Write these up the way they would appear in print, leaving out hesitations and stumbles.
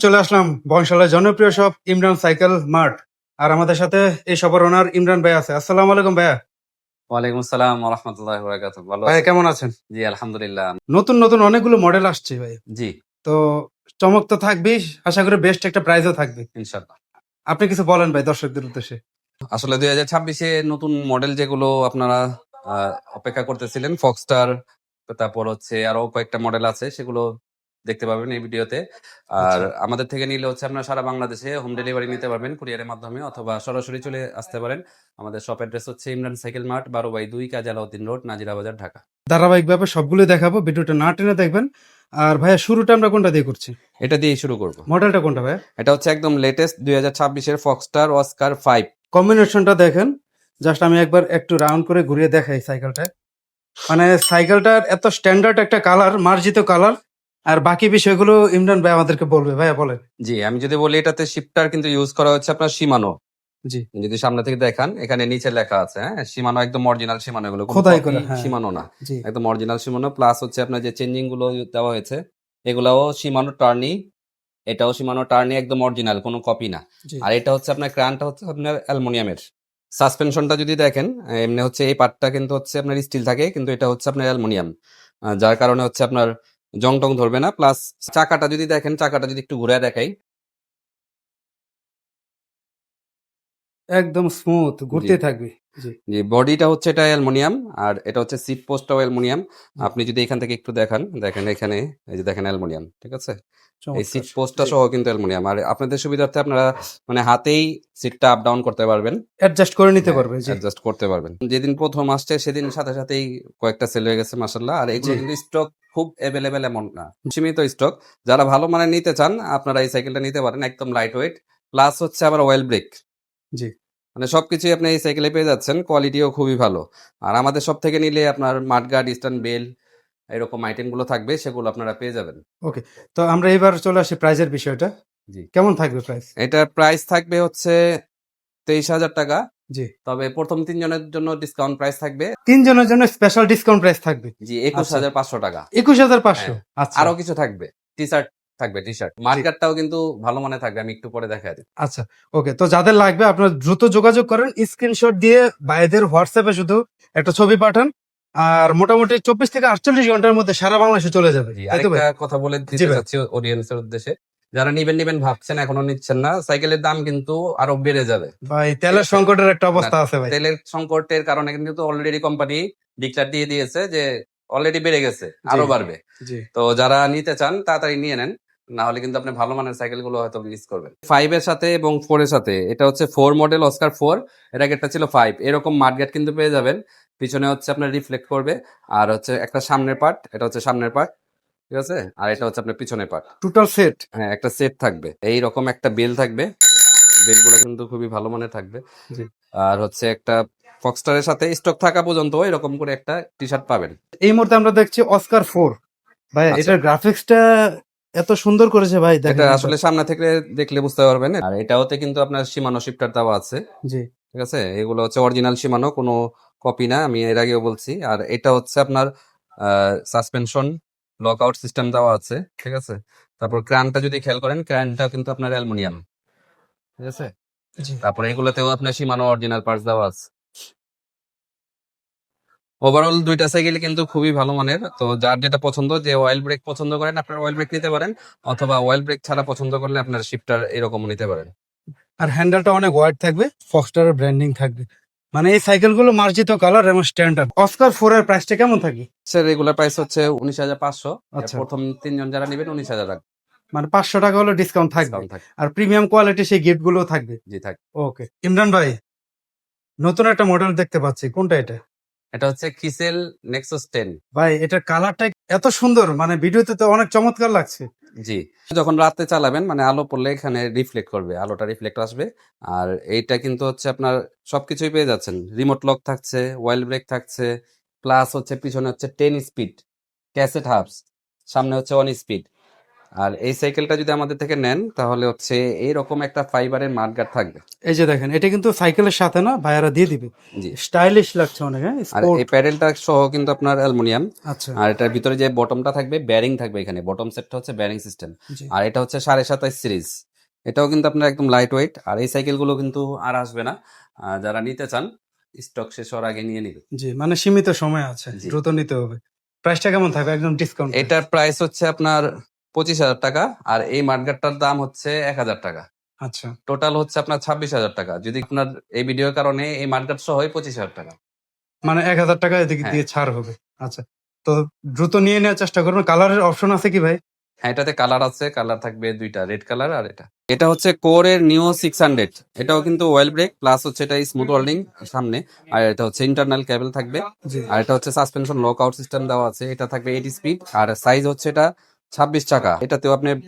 চলে আসলাম বংশালের জনপ্রিয় সব ইমরান সাইকেল মার্ট। আর আমাদের সাথে এই সবার ওনার ইমরান ভাই আছে। আসসালামু আলাইকুম ভাইয়া। ওয়ালাইকুম আসসালাম ওয়া রাহমাতুল্লাহি ওয়া বারাকাতুহু। ভালো ভাইয়া আছেন? কেমন আছেন? জি, আলহামদুলিল্লাহ। নতুন নতুন অনেকগুলো মডেল আসছে ভাই। জি, তো চমক তো থাকবেই, আশা করি বেস্ট একটা প্রাইজও থাকবে। ইনশাআল্লাহ। আপনি কিছু বলেন ভাই দর্শকদের উদ্দেশ্যে। আসলে 2026 এ নতুন মডেল যেগুলো আপনারা আ অপেক্ষা করতেছিলেন, ফক্সস্টার, তারপর হচ্ছে আরো কয়েকটা মডেল আছে, সেগুলো দেখতে পাবেন এই ভিডিওতে। আর আচ্ছা, আমাদের থেকে নিলে হচ্ছে আপনারা সারা বাংলাদেশে হোম ডেলিভারি নিতে পারবেন কুরিয়ারের মাধ্যমে, অথবা সরাসরি চলে আসতে পারেন। আমাদের শপ অ্যাড্রেস হচ্ছে ইমরান সাইকেল মার্ট, 12/2, কাজী আলাউদ্দিন রোড, নাজিরা বাজার, ঢাকা। ধারাবাহিকভাবে সবগুলো দেখাবো, ভিডিওটা না টেনে দেখবেন। আর ভাইয়া শুরুটা আমরা কোনটা দিয়ে করছি? এটা দিয়েই শুরু করব। মডেলটা কোনটা ভাইয়া? এটা হচ্ছে একদম লেটেস্ট 2026 এর ফক্সস্টার অস্কার 5। কম্বিনেশনটা দেখেন, জাস্ট আমি একবার একটু রাউন্ড করে ঘুরিয়ে দেখাই সাইকেলটা। মানে সাইকেলটার এত স্ট্যান্ডার্ড একটা কালার, মার্জিত কালার। আর বাকি বিষয়গুলো ইমরান ভাই আমাদেরকে বলবে। ভাইয়া বলেন। জি, আমি যদি বলি এটাতে শিফটার কিন্তু ইউজ করা হচ্ছে আপনার শিমানো। জি, যদি সামনে থেকে দেখান, এখানে নিচে লেখা আছে, হ্যাঁ, শিমানো, একদম অরিজিনাল শিমানো, এগুলো কোনো খোদাই কপি করা, হ্যাঁ। শিমানো না, জি, একদম অরিজিনাল শিমানো। প্লাস হচ্ছে আপনার যে চেঞ্জিং গুলো দেওয়া হয়েছে, এগুলাও শিমানো টার্নি, এটাও শিমানো টার্নি, একদম অরিজিনাল, কোনো কপি না। জি। আর এটা হচ্ছে আপনার ক্রানটা হচ্ছে আপনার অ্যালুমিনিয়ামের। সাসপেনশনটা যদি দেখেন, এমনি হচ্ছে এই পার্টটা কিন্তু হচ্ছে আপনার স্টিল থাকে, কিন্তু এটা হচ্ছে আপনার অ্যালুমিনিয়াম, যার কারণে হচ্ছে আপনার জং টং ধরবে না। প্লাস চাকাটা যদি দেখেন, চাকাটা যদি একটু ঘুরে দেখাই। একদম স্মুথ জি, ঘুরতেই থাকবে। জি, জি, বডিটা হচ্ছে এটা অ্যালুমিনিয়াম, আর এটা হচ্ছে সিট পোস্টটাও অ্যালুমিনিয়াম। জি। আপনি যদি এখান থেকে একটু দেখান, দেখেন এখানে, এই যে দেখেন অ্যালুমিনিয়াম, ঠিক আছে? এই সিট চমৎকার। পোস্টটা জি। সহ কিন্তু অ্যালুমিনিয়াম। আর আপনাদের সুবিধার্থে আপনারা মানে হাতেই সিটটা আপ ডাউন করতে পারবেন। অ্যাডজাস্ট করে নিতে হ্যাঁ, পারবে। জি, অ্যাডজাস্ট করতে পারবেন। যেদিন প্রথম আসছে সেদিন সাথে সাথেই কয়েকটা সেল হয়ে গেছে মাশাআল্লাহ। আর জি, এগুলো কিন্তু স্টক খুব এভেলেবেল এমন না, সীমিত স্টক। যারা ভালো মানের নিতে চান, আপনারা এই সাইকেলটা নিতে পারেন, একদম লাইট ওয়েট, প্লাস হচ্ছে আবার অয়েল ব্রেক। জি। মানে সবকিছুই আপনি এই সাইকেলে পেয়ে যাচ্ছেন, কোয়ালিটিও খুবই ভালো। আর আমাদের সব থেকে নিলে আপনার মাডগার্ড, ইস্টার্ন বেল, এরকম আইটেম গুলো থাকবে, সেগুলো আপনারা পেয়ে যাবেন। ওকে। তো আমরা এবার চলে আসি প্রাইজের বিষয়টা। জি, কেমন থাকবে প্রাইস? এটার প্রাইস থাকবে হচ্ছে 23,000 টাকা। জি। তবে প্রথম 3 জনের জন্য ডিসকাউন্ট প্রাইস থাকবে। ৩ জনের জন্য স্পেশাল ডিসকাউন্ট প্রাইস থাকবে। জি, আচ্ছা। 21,500 টাকা। ২১,৫০০। হ্যাঁ, আচ্ছা, আরো কিছু থাকবে। টি শার্ট থাকবে, টি শার্ট, জি। মার্কারটাও কিন্তু ভালো মানে থাকবে, আমি একটু পরে দেখা দিই। আচ্ছা, ওকে। তো যাদের লাগবে আপনারা দ্রুত যোগাযোগ করেন। স্ক্রিনশট দিয়ে ভাইদের হোয়াটসঅ্যাপে শুধু একটা ছবি পাঠান। আর মোটামুটি ২৪ থেকে ৪৮ ঘন্টার মধ্যে সারা বাংলাদেশে চলে যাবে। জি, তাই তো আরেকটা ভাই? কথা বলে জি দিতে ভাই। চাচ্ছি অডিয়েন্সের উদ্দেশ্যে, যারা নিবেন ভাবছেন, এখনো নিচ্ছেন না, সাইকেলের দাম কিন্তু আরো বেড়ে যাবে। ভাই ঠিক তেলের আছে? সংকটের একটা না, অবস্থা আছে ভাই। তেলের সংকটের কারণে কিন্তু অলরেডি কোম্পানি ডিক্লার দিয়ে দিয়েছে যে অলরেডি বেড়ে গেছে, জি, আরো বাড়বে। জি, তো যারা নিতে চান তাড়াতাড়ি নিয়ে নেন, না হলে কিন্তু আপনি ভালো মানের সাইকেল গুলো হয়তো মিস করবেন। 5 এর সাথে এবং 4 এর সাথে, এটা হচ্ছে 4 মডেল অস্কার 4, এর আগে একটা ছিল 5, এরকম মাডগার্ড কিন্তু পেয়ে যাবেন। পিছনে হচ্ছে আপনার রিফ্লেক্ট করবে, আর হচ্ছে একটা সামনের পার্ট, এটা হচ্ছে সামনের পার্ট, ঠিক আছে? আর এটা হচ্ছে আপনার পিছনের পার্ট। Total set. হ্যাঁ, একটা সেট থাকবে, এইরকম একটা বেল থাকবে, বেলগুলো কিন্তু খুবই ভালো মানের থাকবে। জি। আর হচ্ছে একটা ফক্সটারের সাথে স্টক থাকা পর্যন্ত এরকম করে একটা টি শার্ট পাবেন। এই মুহূর্তে আমরা দেখছি অস্কার 4। ভাই আচ্ছা, এটার গ্রাফিক্সটা এত সুন্দর করেছে ভাই, এটা দেখেন একবার। আসলে সামনে থেকে দেখলে বুঝতে পারবেন। আর এটাওতে কিন্তু আপনার সীমানো শিফটার দেওয়া আছে, জি, ঠিক আছে? এগুলো হচ্ছে অরিজিনাল সীমানো, কোনো কপি না, আমি এর আগেও বলছি। আর এটা হচ্ছে আপনার সাসপেনশন লক আউট সিস্টেম দেওয়া আছে, ঠিক আছে? তারপর ক্রানটা যদি খেয়াল করেন, ক্রানটা কিন্তু আপনার অ্যালুমিনিয়াম, ঠিক আছে? জি। তারপরে এগুলোতেও আপনার সীমানো অরিজিনাল পার্টস দেওয়া আছে। ওভারঅল দুইটা সাইকেল কিন্তু খুবই ভালো মানের। তো যার যেটা পছন্দ, যে অয়েল ব্রেক পছন্দ করেন, আপনার অয়েল ব্রেক নিতে পারেন, অথবা অয়েল ব্রেক ছাড়া পছন্দ করলে আপনার শিফটার এরকম নিতে পারেন। আর হ্যান্ডেলটা অনেক ওয়াইড থাকবে, ফক্সটারের ব্র্যান্ডিং থাকবে। মানে এই সাইকেলগুলো মার্জিত কালার এবং স্ট্যান্ডার্ড। অস্কার 4 এর প্রাইসটা কেমন থাকবে? স্যার, রেগুলার প্রাইস হচ্ছে 19,500। আচ্ছা, প্রথম 3 জন যারা নেবেন 19,000 টাকা মানে ৫০০ টাকা হলে ডিসকাউন্ট থাকবে। ডিসকাউন্ট থাকে। আর প্রিমিয়াম কোয়ালিটি সেই গিফট গুলো থাকবে। জি, থাকে। ওকে। ইমরান ভাই, নতুন একটা মডেল দেখতে পাচ্ছি, কোনটা এটা? এটা হচ্ছে কিসেল নেক্সাস 10। ভাই এটার কালারটা এত সুন্দর, মানে ভিডিওতে তো অনেক চমৎকার লাগছে। জি, যখন রাতে চালাবেন, মানে আলো পড়লে এখানে রিফ্লেক্ট করবে, আলোটা রিফ্লেক্ট আসবে। আর এইটা কিন্তু হচ্ছে আপনার সবকিছুই পেয়ে যাচ্ছেন, রিমোট লক থাকছে, ওয়েল ব্রেক থাকছে, প্লাস হচ্ছে পিছনে হচ্ছে 10 স্পিড ক্যাসেট হাবস, সামনে হচ্ছে 1 স্পিড। আর এই সাইকেলটা যদি আমাদের থেকে নেন তাহলে হচ্ছে এইরকম একটা ফাইবারের মাঠগার্ড থাকবে। এই যে দেখেন, এটা কিন্তু সাইকেলের সাথে না ভাইয়ারা দিয়ে দিবে, জি। স্টাইলিশ লাগছে অনেক। হ্যাঁ, আর স্পোর্ট। এই প্যাডেলটা সহ কিন্তু আপনার অ্যালুমিনিয়াম। আচ্ছা। আর এটার ভিতরে যে বটমটা থাকবে ব্যারিং থাকবে, এখানে বটম সেটটা হচ্ছে ব্যারিং সিস্টেম। জি আর এটা হচ্ছে 27.5 সিরিজ। এটাও কিন্তু আপনার একদম লাইট ওয়েট। আর এই সাইকেলগুলো কিন্তু আর আসবে না, যারা নিতে চান স্টক শেষ হওয়ার আগে নিয়ে নিবে। জি, মানে সীমিত সময় আছে, জি। দ্রুত নিতে হবে। প্রাইসটা কেমন থাকবে একদম ডিসকাউন্ট? এটার প্রাইস হচ্ছে আপনার 25,000 টাকা, আর এই মাঠগার্ডটার দাম হচ্ছে 1,000 টাকা। আচ্ছা, টোটাল হচ্ছে আপনার 26,000 টাকা। যদি আপনার এই ভিডিওর কারণে এই মাঠগার্ড সহ 25,000 টাকা। মানে 1000 টাকা এদিকে হ্যাঁ। দিয়ে ছাড় হবে। আচ্ছা, তো দ্রুত নিয়ে নেওয়ার চেষ্টা করবেন। কালারের অপশন আছে কি ভাই? হ্যাঁ, এটাতে কালার আছে, কালার থাকবে দুইটা, রেড কালার আর এটা। এটা হচ্ছে কোরের নিও 600। এটাও কিন্তু ওয়েল ব্রেক প্লাস হচ্ছে এটা স্মুথ হোল্ডিং সামনে। আর এটা হচ্ছে ইন্টারনাল কেবল থাকবে। জি। আর এটা হচ্ছে সাসপেনশন লক আউট সিস্টেম দেওয়া আছে। এটা থাকবে 80 স্পিড। আর সাইজ হচ্ছে এটা 26 চাকা। এটাতেও আপনি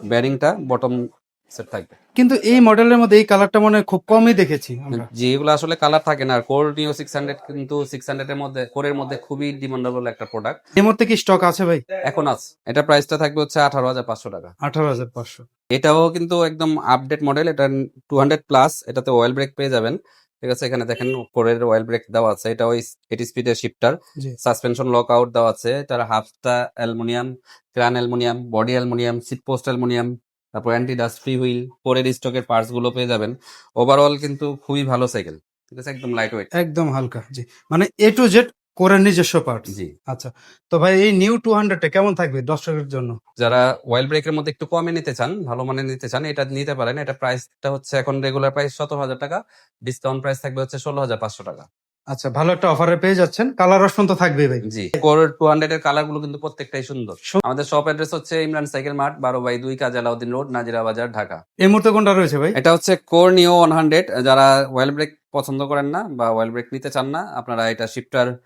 ব্যারিংটা বটম সেট থাকবে। কিন্তু এই মডেলের মধ্যে এই কালারটা মনে হয় খুব কমই দেখেছি আমরা। যেগুলো আসলে কালার থাকে না। আর কোর নিও 600 কিন্তু 600 এর মধ্যে, কোরের মধ্যে খুবই ডিমান্ডেবল একটা প্রোডাক্ট। এই মুহূর্তে কি স্টক আছে ভাই? এখন আছে। এটা প্রাইসটা থাকবে হচ্ছে 18,500 টাকা। 18,500। এটাও কিন্তু একদম আপডেট মডেল। এটা 200 প্লাস। এটাতে অয়েল ব্রেক পেয়ে যাবেন। ঠিক আছে, এখানে দেখেন কোরের অয়েল ব্রেক দেওয়া আছে। এটা ওই 80 স্পিডের শিফটার। জি। সাসপেনশন লক আউট দেওয়া আছে। এটার হাফটা aluminium, crank aluminium, body aluminium, seat post aluminium, তারপর অ্যান্টি ডাস্ট ফ্রি হুইল, কোরের স্টকের পার্টস গুলো পেয়ে যাবেন। ওভারঅল কিন্তু খুবই ভালো সাইকেল। ঠিক আছে, একদম লাইট ওয়েট। একদম হালকা। জি, মানে এ টু জেড কোরের নিজস্ব পার্টস। জি। আচ্ছা, তো ভাই এই নিউ 200 কেমন থাকবে দর্শকের জন্য? যারা অয়েল ব্রেকের মধ্যে একটু কমে নিতে চান, ভালো মানের নিতে চান, এটা নিতে পারেন। এটা প্রাইসটা হচ্ছে এখন রেগুলার প্রাইস 17,000 টাকা। ডিসকাউন্ট প্রাইস থাকবে হচ্ছে 16,500 টাকা। আচ্ছা, ভালো একটা অফারে পেয়ে যাচ্ছেন। কালার অপশন তো থাকবেই ভাই। জি। কোর 200 এর কালার গুলো কিন্তু প্রত্যেকটাই সুন্দর। সু- আমাদের শপ অ্যাড্রেস হচ্ছে ইমরান সাইকেল মার্ট, 12/2 কাজী আলাউদ্দিন রোড, নাজিরা বাজার, ঢাকা। এই মুহূর্তে কোনটা রয়েছে ভাই? এটা হচ্ছে কোর নিও 100। যারা ওয়েল ব্রেক পছন্দ করেন না বা ওয়েল ব্রেক নিতে চান না, আপনারা এটা শিফটার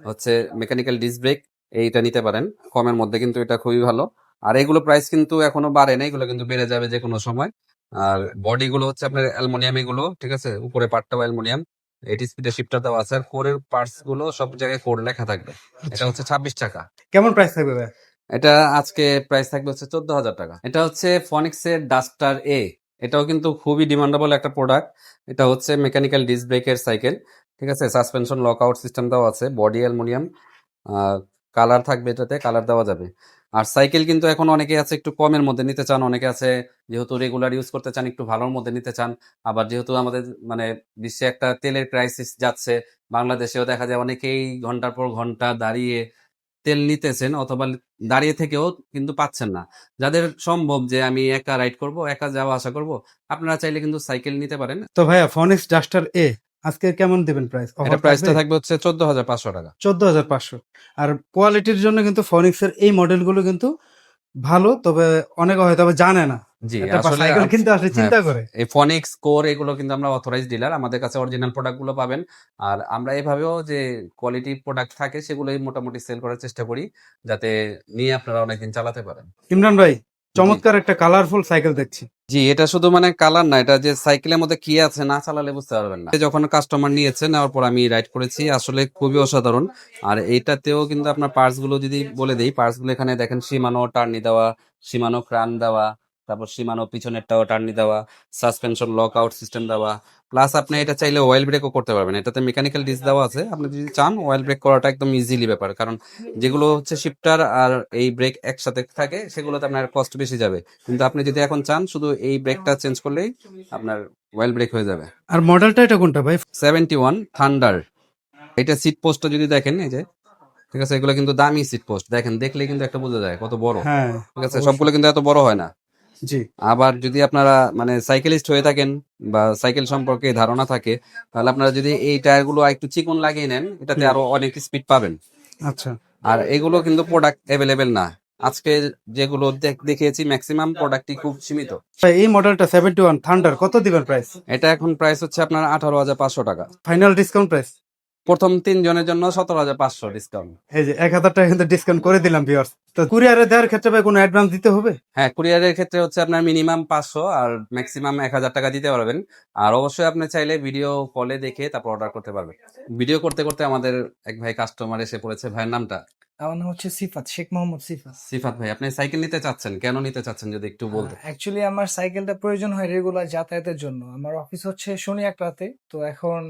হচ্ছে মেকানিক্যাল ডিস্ক ব্রেক এইটা নিতে পারেন। কমের মধ্যে কিন্তু এটা খুবই ভালো। আর এগুলো প্রাইস কিন্তু এখনো বাড়ে না, এগুলো কিন্তু বেড়ে যাবে যে কোনো সময়। আর বডি গুলো হচ্ছে আপনার অ্যালুমিনিয়াম, এগুলো ঠিক আছে, উপরে পার্টটাও অ্যালুমিনিয়াম। 80 স্পিডের শিফটার দেওয়া আছে। আর কোরের পার্টস গুলো সব জায়গায় কোর লেখা থাকবে। এটা হচ্ছে 26 টাকা। কেমন প্রাইস থাকবে ভাই? এটা আজকে প্রাইস থাকবে হচ্ছে 14,000 টাকা। এটা হচ্ছে ফনিক্স এর ডাস্টার এ। এটাও কিন্তু খুবই ডিমান্ডেবল একটা প্রোডাক্ট। এটা হচ্ছে মেকানিক্যাল ডিস্ক ব্রেকের সাইকেল। ঠিক আছে, সাসপেনশন লক আউট সিস্টেম দেওয়া আছে, বডি অ্যালুমিনিয়াম, কালার থাকবে, এটাতে কালার দেওয়া যাবে। আর সাইকেল কিন্তু এখন অনেকে আছে একটু কমের মধ্যে নিতে চান, অনেকে আছে যেহেতু রেগুলার ইউজ করতে চান একটু ভালোর মধ্যে নিতে চান। আবার যেহেতু আমাদের মানে বিশ্বে একটা তেলের ক্রাইসিস যাচ্ছে, বাংলাদেশেও দেখা যায় অনেকেই ঘন্টার পর ঘন্টা দাঁড়িয়ে তেল নিতেছেন, অথবা দাঁড়িয়ে থেকেও কিন্তু পাচ্ছেন না। যাদের সম্ভব যে আমি একা রাইড করব, একা যাওয়া আসা করব, আপনারা চাইলে কিন্তু সাইকেল নিতে পারেন। তো ভাইয়া ফনিক্স ডাস্টার এ আজকে কেমন দিবেন প্রাইস? এটা অফার প্রাইসটা থাকবে? থাকবে হচ্ছে 14,500 টাকা। 14,500। আর কোয়ালিটির জন্য কিন্তু ফনিক্সের এই মডেলগুলো কিন্তু ভালো, তবে অনেকে হয়তো আবার জানে না। জি, একটা আসলে সাইকেল কিনতে আসলে হ্যাঁ, চিন্তা করে। এই ফনিক্স, কোর এগুলো কিন্তু আমরা অথরাইজড ডিলার। আমাদের কাছে অরিজিনাল প্রোডাক্ট গুলো পাবেন। আর আমরা এভাবেও যে কোয়ালিটি প্রোডাক্ট থাকে সেগুলোই মোটামুটি সেল করার চেষ্টা করি, যাতে নিয়ে আপনারা অনেকদিন চালাতে পারেন। ইমরান ভাই, জি। চমৎকার একটা কালারফুল সাইকেল দেখছি। জি, এটা শুধু মানে কালার না, এটা যে সাইকেলের মধ্যে কি আছে না চালালে বুঝতে পারবেন না। যখন কাস্টমার নিয়েছে, নেওয়ার পর আমি রাইড করেছি, আসলে খুবই অসাধারণ। আর এইটাতেও কিন্তু আপনার পার্টস গুলো যদি বলে দেই, পার্টস গুলো এখানে দেখেন শিমানো টার্নি দেওয়া, শিমানো ক্রান দেওয়া, তারপর শিমানো পিছনেরটাও টার্নি দেওয়া, সাসপেনশন লক আউট সিস্টেম দেওয়া। প্লাস আপনি এটা চাইলে অয়েল ব্রেকও করতে পারবেন। এটাতে মেকানিক্যাল ডিস্ক দেওয়া আছে। আপনি যদি চান অয়েল ব্রেক করাটা একদম ইজিলি ব্যাপার, কারণ যেগুলো হচ্ছে শিফটার আর এই ব্রেক একসাথে থাকে সেগুলোতে আপনার কষ্ট বেশি যাবে। কিন্তু আপনি যদি এখন চান শুধু এই ব্রেকটা চেঞ্জ করলেই আপনার ওয়েল ব্রেক হয়ে যাবে। আর মডেলটা এটা কোনটা ভাই? 71 থান্ডার। এটা সিট পোস্টটা যদি দেখেন, এই যে ঠিক আছে, এগুলো কিন্তু দামি সিট পোস্ট। দেখেন, দেখলেই কিন্তু একটা বোঝা যায় কত বড়। হ্যাঁ, ঠিক আছে, সবগুলো কিন্তু এত বড় হয় না। জি। আবার যদি আপনারা মানে সাইকেলিস্ট হয়ে থাকেন বা সাইকেল সম্পর্কে ধারণা থাকে, তাহলে আপনারা যদি এই টায়ারগুলো একটু চিকন লাগিয়ে নেন, এটাতে আরো অনেক স্পিড পাবেন। আচ্ছা, আর এগুলো কিন্তু প্রোডাক্ট অ্যাভেলেবেল না। আজকে যেগুলো দেখিয়েছি ম্যাক্সিমাম প্রোডাক্টই খুব সীমিত। ভাই এই মডেলটা 71 থান্ডার কত দিবেন প্রাইস? এটা এখন প্রাইস হচ্ছে আপনার 18,500 টাকা। Final discount price? প্রথম 3 জনের জন্য 17,500 ডিসকাউন্ট। এই যে 1,000 টাকা কিন্তু ডিসকাউন্ট করে দিলাম ভিউয়ার্স। তো কুরিয়ারে দেওয়ার ক্ষেত্রে ভাই কোনো অ্যাডভান্স দিতে হবে? হ্যাঁ, কুরিয়ারের ক্ষেত্রে হচ্ছে আপনার মিনিমাম 500 আর ম্যাক্সিমাম 1,000 টাকা দিতে পারবেন। আর অবশ্যই আপনি চাইলে ভিডিও কলে দেখে তারপর অর্ডার করতে পারবেন। ভিডিও করতে করতে আমাদের এক ভাই কাস্টমার এসে পড়েছে। ভাইয়ের নামটা? আমার নাম হচ্ছে সিফাত, শেখ মোহাম্মদ সিফাত। সিফাত ভাই, আপনি সাইকেল নিতে চাচ্ছেন, কেন নিতে চাচ্ছেন যদি একটু বলতেন? অ্যাকচুয়ালি আমার সাইকেলটা প্রয়োজন হয় রেগুলার যাতায়াতের জন্য। আমার অফিস হচ্ছে শনি একরাতে, তো এখন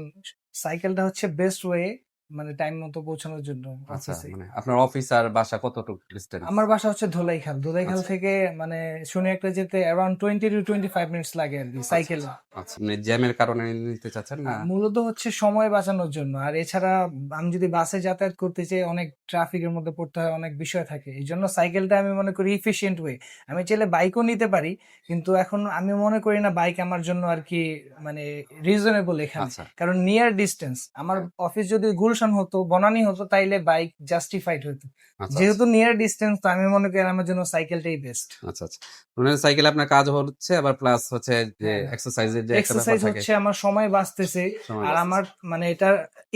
সাইকেলটা হচ্ছে বেস্ট ওয়ে মানে টাইম মতো পৌঁছানোর জন্য আচ্ছা, অফিসে। মানে আপনার অফিস আর বাসা কতটুকু ডিসটেন্স? আমার বাসা হচ্ছে ধোলাইখাল। ধোলাইখাল আচ্ছা। থেকে মানে শনি একটা যেতে অ্যারাউন্ড 20 to 25 মিনিটস লাগে আর কি সাইকেলে। আচ্ছা, মানে জ্যামের কারণে নিতে চাচ্ছেন না? মূলত হচ্ছে সময় বাঁচানোর জন্য। আর এছাড়া আমি যদি বাসে যাতায়াত করতে চাই অনেক ট্রাফিকের মধ্যে পড়তে হয়, অনেক বিষয় থাকে। এই জন্য সাইকেলটা আমি মনে করি ইফিশিয়েন্ট ওয়ে। আমি চাইলে বাইকও নিতে পারি, কিন্তু এখন আমি মনে করি না বাইক আমার জন্য আর কি মানে রিজনেবল এখানে। আচ্ছা, কারণ নিয়ার ডিস্টেন্স আমার অফিস যদি গুলশান হতো, বনানী হতো, তাইলে বাইক জাস্টিফাইড হতো। আচ্ছা, যেহেতু নিয়ার ডিস্টেন্স, তো আমি মনে করি আমার জন্য সাইকেলটাই বেস্ট। আচ্ছা, আচ্ছা। মানে সাইকেলে আপনার কাজ হচ্ছে আবার প্লাস হচ্ছে যে হ্যাঁ। এক্সারসাইজের যে একটা ব্যাপার এক্সারসাইজ থাকে। হচ্ছে, আমার সময় বাঁচতেছে। সময় আর বাঁচতেছে। আমার মানে এটা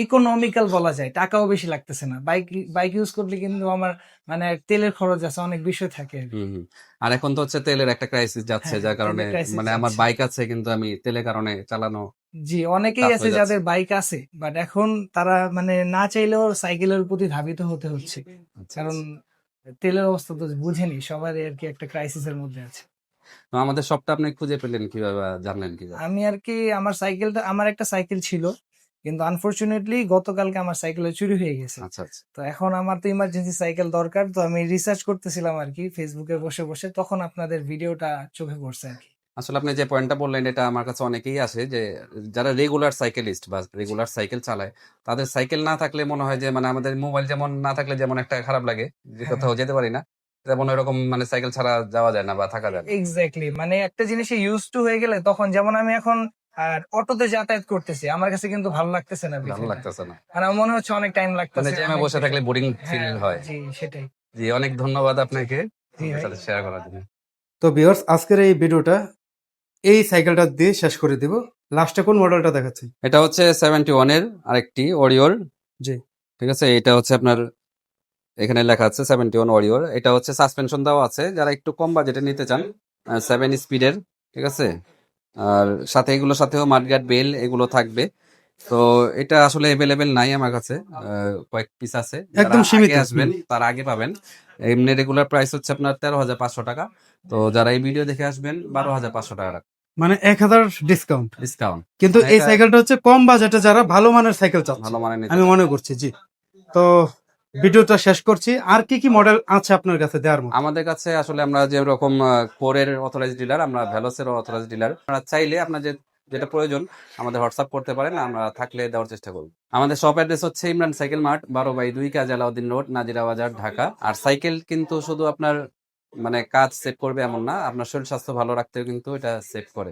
ইকোনমিক্যাল বলা যায়, টাকাও বেশি লাগতেছে না। বাইক বাইক ইউজ করলে কিন্তু আমার মানে তেলের খরচ আছে, অনেক বিষয় থাকে আর কি। হুম, হুম। আর এখন তো হচ্ছে তেলের একটা ক্রাইসিস যাচ্ছে, হ্যাঁ, যার কারণে তেলের crisis মানে আমার যাচ্ছে। বাইক আছে কিন্তু আমি তেলের কারণে চালানো জি, অনেকেই টাফ আছে হয়ে যাচ্ছে। যাদের বাইক আছে, বাট এখন তারা মানে না চাইলেও সাইকেলের প্রতি ধাবিত হতে হচ্ছে। আচ্ছা, কারণ আচ্ছা। তেলের অবস্থা তো বুঝেনি, সবারই আর কি একটা ক্রাইসিসের মধ্যে আছে। তো আমাদের শপটা আপনি খুঁজে পেলেন কিভাবে বা জানলেন কিভাবে? আমি আর কি আমার একটা সাইকেল ছিল, কিন্তু আনফরচুনেটলি গতকালকে আমার সাইকেলে চুরি হয়ে গেছে। আচ্ছা, আচ্ছা। তো এখন আমার তো ইমার্জেন্সি সাইকেল দরকার, তো আমি রিসার্চ করতেছিলাম আর কি ফেসবুকে বসে বসে, তখন আপনাদের ভিডিওটা চোখে পড়ছে আর কি। আসলে আপনি যে পয়েন্টটা বললেন এটা আমার কাছে অনেকেই আসে যে যারা রেগুলার সাইকেলিস্ট বা রেগুলার সাইকেল চালায়, তাদের সাইকেল না থাকলে মনে হয় যে মানে আমাদের মোবাইল যেমন না থাকলে যেমন একটা খারাপ লাগে যে হ্যাঁ, কোথাও যেতে পারি না, তেমন এরকম মানে সাইকেল ছাড়া যাওয়া যায় না বা থাকা যায় না। এক্স্যাক্টলি, মানে একটা জিনিসে ইউজ টু হয়ে গেলে তখন, যেমন আমি এখন আর অটোতে যাতায়াত করতেছি, আমার কাছে কিন্তু ভালো লাগতেছে না ভালো বিষয়টা। লাগতেছে না, মানে আমার মনে হচ্ছে অনেক টাইম মানে লাগতেছে, জ্যামে অনেক বসে থাকলে বিষয়। বোরিং ফিল হ্যাঁ, হয়। জি সেটাই। জি, অনেক ধন্যবাদ আপনাকে জি আমাদের ভাই। সাথে শেয়ার করার জন্য। তো ভিউয়ার্স আজকের এই ভিডিওটা এই সাইকেলটা দিয়ে শেষ করে দিব। লাস্টে কোন মডেলটা দেখাচ্ছি? এটা হচ্ছে 71 এর আরেকটি ওরিওর। জি। ঠিক আছে, এটা হচ্ছে আপনার এখানে লেখা আছে 71 ওরিওর। এটা হচ্ছে সাসপেনশন দেওয়া আছে, যারা একটু কম বাজেটে নিতে চান 7 স্পিডের। ঠিক আছে, আর সাথে এগুলোর সাথেও মাডগার্ড বেল এগুলো থাকবে। তো এটা আসলে এভেলেবেল নাই আমার কাছে, কয়েক পিস আছে। যারা একদম সীমিত। আগে আসবেন তারা আগে পাবেন। এমনি রেগুলার প্রাইস হচ্ছে আপনার 13,500 টাকা। তো যারা এই ভিডিও দেখে আসবেন 12,500 টাকা মানে 1,000 ডিসকাউন্ট। ডিসকাউন্ট। কিন্তু এই সাইকেলটা হচ্ছে কম বাজেটে যারা ভালো মানের সাইকেল চাচ্ছে ভালো মানে নিতে আমি মনে করছি। জি, তো ভিডিওটা শেষ করছি। আর কি কি মডেল আছে আপনার কাছে দেওয়ার মতো? আমাদের কাছে আসলে আমরা যেরকম কোরের অথরাইজ ডিলার, আমরা ভ্যালোসের অথরাইজ ডিলার। আপনারা চাইলে আপনার যেটা প্রয়োজন আমাদের হোয়াটসঅ্যাপ করতে পারেন, আমরা থাকলে দেওয়ার চেষ্টা করব। আমাদের শপ অ্যাড্রেস হচ্ছে ইমরান সাইকেল মার্ট, 12/2 কাজী আলাউদ্দিন রোড, নাজিরা বাজার, ঢাকা। আর সাইকেল কিন্তু শুধু আপনার মানে কাজ সেভ করবে এমন না, আপনার শরীর স্বাস্থ্য ভালো রাখতেও কিন্তু এটা সেভ করে।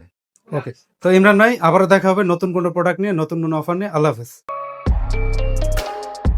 ওকে, তো ইমরান ভাই আবারও দেখা হবে নতুন কোনো প্রোডাক্ট নিয়ে, নতুন কোনো অফার নিয়ে। আল্লাহ হাফেজ।